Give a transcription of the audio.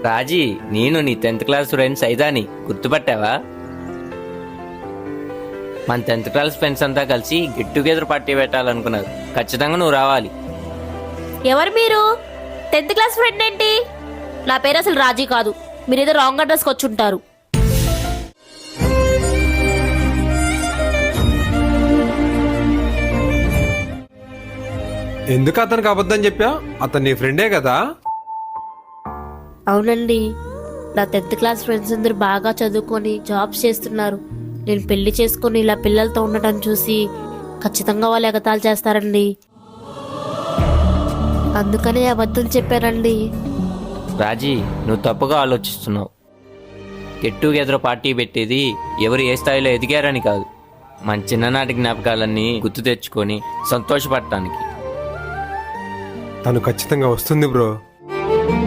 రాజీ, నేను నీ 10th class friend Saidani గుర్తుపట్టావా? మన 10th క్లాస్ ఫ్రెండ్స్ అంతా కలిసి గెట్ టుగెదర్ పార్టీ పెట్టాలనుకున్నారు. ఖచ్చితంగా నువ్వు రావాలి. ఎవరు మీరు? 10th క్లాస్ ఫ్రెండ్ ఏంటి? నా పేరు అసలు రాజీ కాదు. మీరేదో రాంగ్ అడ్రస్కి వచ్చి ఉంటారు. ఎందుకు అతనికి అబద్ధం చెప్పా? అతను నీ ఫ్రెండే కదా? అవునండి, నా 10th క్లాస్ ఫ్రెండ్స్ అందరూ బాగా చదువుకొని జాబ్స్ చేస్తున్నారు. నేను పెళ్లి చేసుకొని ఇలా పిల్లలతో ఉండటం చూసి ఖచ్చితంగా వాళ్ళు ఎగతాళి చేస్తారండి. అందుకనే అబద్ధం చెప్పారండి. రాజీ, నువ్వు తప్పుగా ఆలోచిస్తున్నావు. గెట్ టుగెదర్ పార్టీ పెట్టేది ఎవరు ఏ స్థాయిలో ఎదిగారని కాదు, మన చిన్ననాటి జ్ఞాపకాలన్నీ గుర్తు తెచ్చుకొని సంతోషపడటానికి. తను ఖచ్చితంగా వస్తుంది బ్రో.